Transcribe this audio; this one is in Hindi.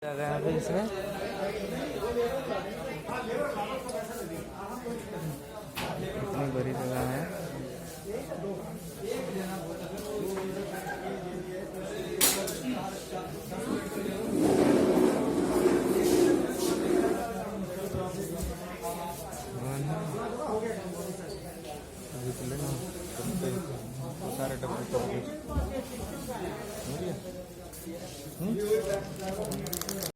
जगह है इसमें इतनी बड़ी जगह है। सारे डब्बे